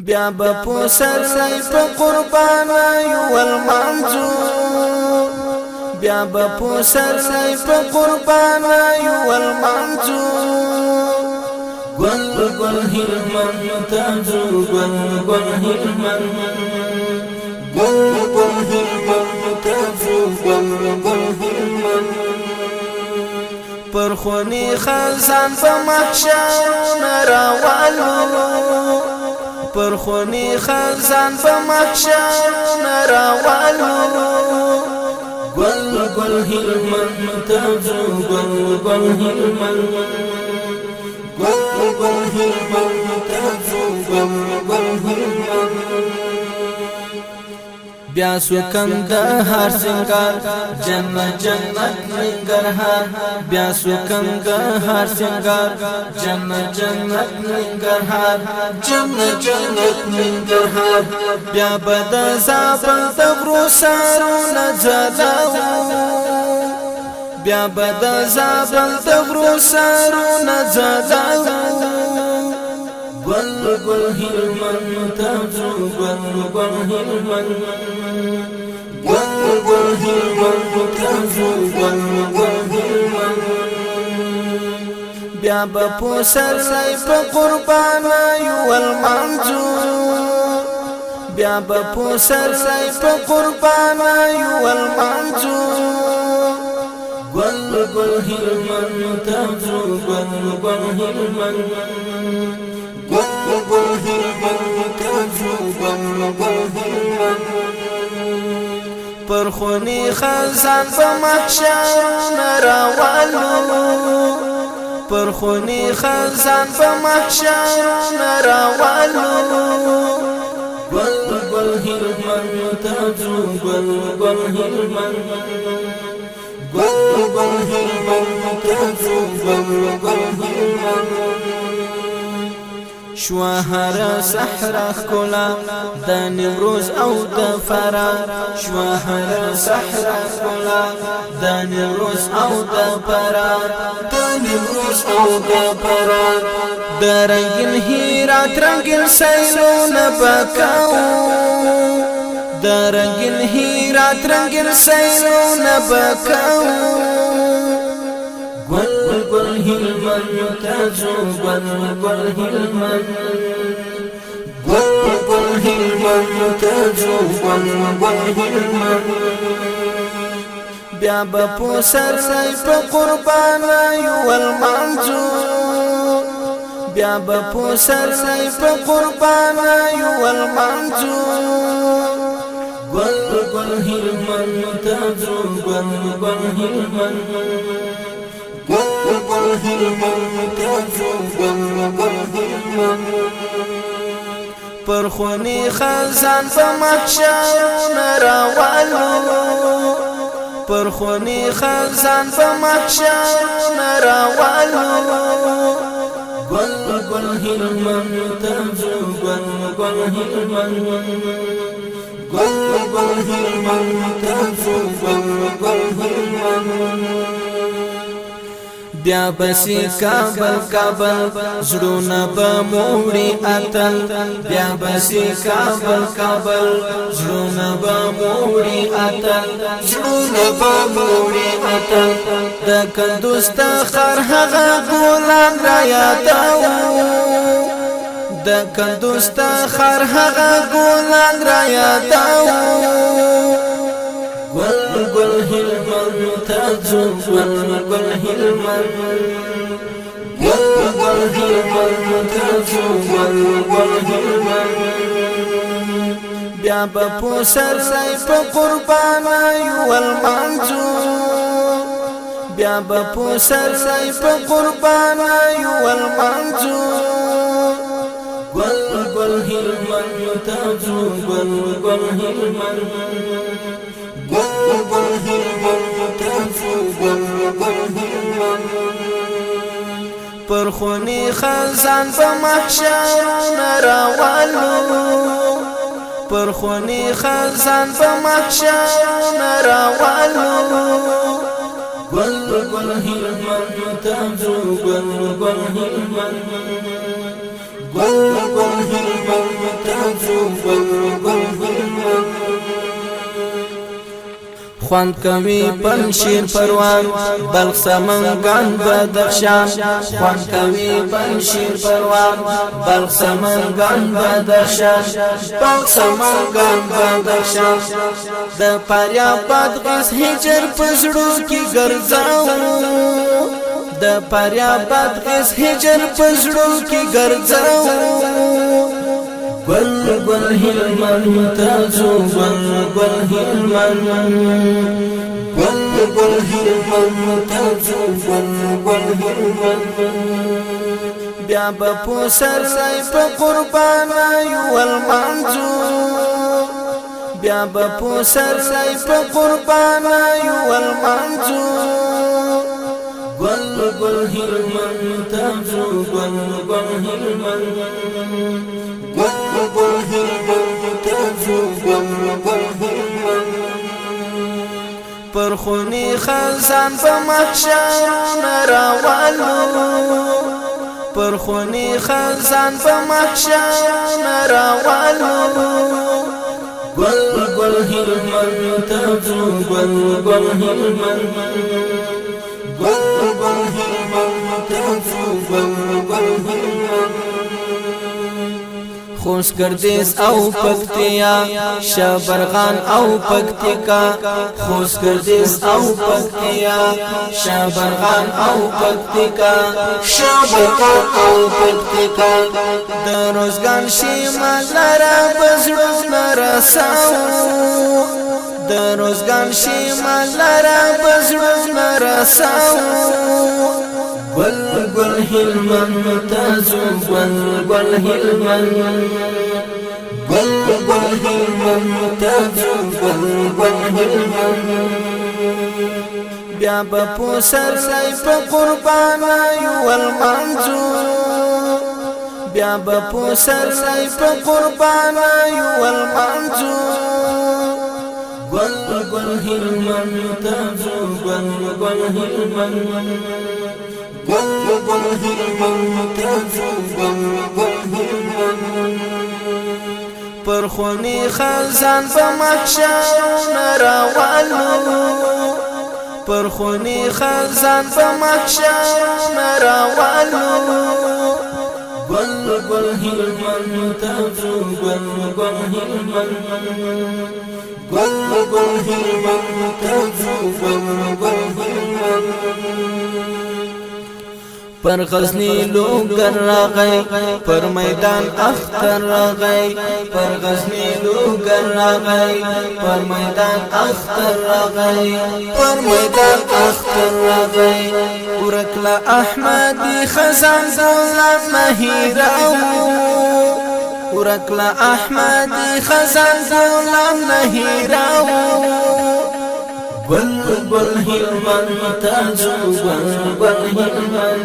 بیا په سرای په قربانای والمنزو بیا په سرای په قربانای والمنزو گل گل هلمن تازو گل گل هلمن گل گل هلمن تازو گل گل هلمن پر خونی خزان په محشر نراوالو پر خونی خزان په محشر نراوالو گل گل هلمن تازو گل گل هلمن گل گل هلمن تازو گل گل هلمن بیا سکم د هر سنگار جنت جنت ننګرهار بیا سکم د هر سنگار جنت جنت ننګرهار جنت جنت ننګرهار بیا بد زابل تبرو سارونه زداو بیا بد زابل تبرو سارونه زداو گل گل هلمن تازو گل گل هلمن گل گل هلمن تازو گل گل هلمن بیا په سرای په قربانای والمنزو بیا په سرای په قربانای والمنزو گل گل هلمن تازو گل گل هلمن گل گل هلمن تازو گل گل هلمن پر خونی خزان په محشر نراوالو پر خونی خزان په محشر نراوالو گل گل هلمن تازو گل گل هلمن گل گل هلمن تازو گل گل هلمن شوهر صحرا کلا د نیمروز او د فرار شوهر صحرا کلا د نیمروز او د فرار د نیمروز او د فرار د رنگین هیرات رنگین سیلونه بکاو د رنگین هیرات رنگین سیلونه بکاو گل گل هلمن تازو گل گل هلمن گل گل هلمن تازو گل گل هلمن بیا په سرای په قربانای والمنزو بیا په سرای په قربانای والمنزو گل گل هلمن تازو گل گل هلمن گل گل هلمن تازو گل گل هلمن پر خونی خزان په محشر نراوالو پر خونی خزان په محشر نراوالو گل گل هلمن تازو گل گل هلمن گل گل هلمن تازو گل گل هلمن بیا بسی کابل کابل زړونه به موړي اتل بیا بسی کابل کابل زړونه به موړي اتل زړونه به موړي اتل د کندوز تخر هغه ګلان را یاداو د کندوز تخر هغه ګلان را یاداو گل گل هلمن تازو گل گل هلمن گل گل هلمن تازو گل گل هلمن بیا په سرای په قربانای والمنزو بیا په سرای په قربانای والمنزو گل گل هلمن تازو گل گل هلمن گل گل هلمن تازو گل گل هلمن پر خونی خزان په محشر نراوالو پر خونی خزان په محشر نراوالو گل گل هلمن تازو گل گل هلمن گل گل هلمن خوان کوي پنشیر پروان بلخ سمنگان بدخشان خوان کوي پنشیر پروان بلخ سمنگان بدخشان بلخ سمنگان بدخشان د پاریا بادغیس هجر پزړو کی ګرځاو د پاریا بادغیس هجر پزړو کی ګرځاو گل گل هلمن تازو گل هلمن گل گل هلمن تازو گل هلمن بیا بپو سر لای په قربانا یو المنزو بیا بپو سر لای په قربانا یو المنزو گل گل هلمن تازو گل هلمن گل هلمن تازو گل هلمن پر خونی خزان په محشر نراوالو پر خونی خزان په محشر نراوالو گل گل هلمن تازو گل هلمن گل گل هلمن تازو گل هلمن خوش گردیز او پکتیا شابرغان او پکتیکا خوش گردیز او پکتیا شابرغان او پکتیکا شابرغان او پکتیکا د روزګان شیمال لرا بزړو نرساو د روزګان شیمال لرا بزړو نرساو گل گل هلمن تازو گل هلمن گل گل هلمن تازو گل هلمن بیا بپو سر لای په قربانا یو المنزو بیا بپو سر لای په قربانا یو المنزو گل گل هلمن تازو گل هلمن گل گل هلمن تازو گل هلمن پر خونی خزان په محشر نراوالو پر خونی خزان په محشر نراوالو گل گل هلمن تازو گل هلمن گل گل هلمن تازو گل هلمن پر غزنی لوګر راغی پر میدان اختر راغی پر غزنی لوګر راغی پر میدان اختر راغی پر میدان اختر راغی ورکلا احمدی خزان دولت مهیراو ورکلا احمدی خزان دولت مهیراو گل گل هلمن تازو گل هلمن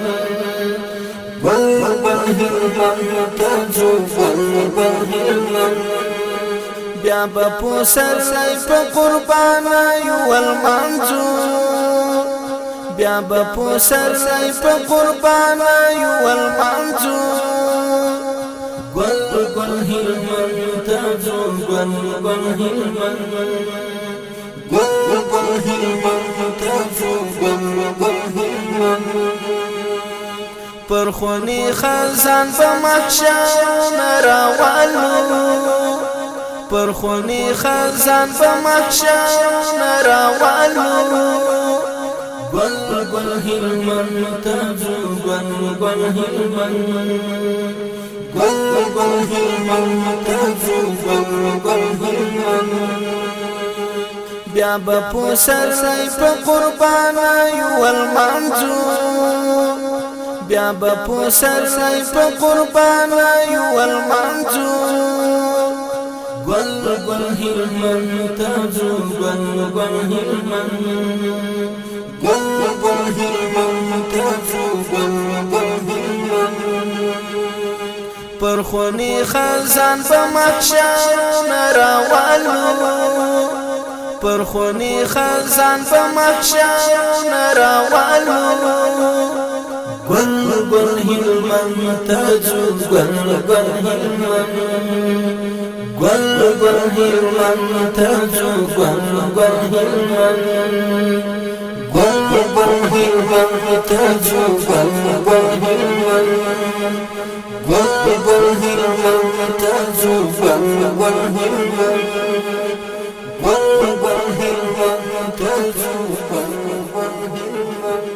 گل گل هلمن تازو گل هلمن بیا بپو سر لای په قربانا یو المنزو بیا بپو سر لای په قربانا یو المنزو گل گل هلمن تازو گل هلمن گل گل هلمن تازو گل هلمن پر خونی خزان په محشر نراوالو پر خونی خزان په محشر نراوالو گل گل هلمن تازو گل هلمن گل گل هلمن تازو گل هلمن بیا بپو سر لای په قربانا یو المنزو بیا بپو سر لای په قربانا یو المنزو گل گل هلمن تازو گل هلمن گل گل هلمن تازو گل هلمن پر خونی خزان په محشر نراوالو پر خونی خزان په محشر نراوالو گل گل هلمن تازو گل هلمن گل گل هلمن ترجو گل گل هلمن گل گل هلمن ترجو گل گل هلمن گل گل هلمن ترجو گل گل هلمن گل گل هلمن ترجو گل گل هلمن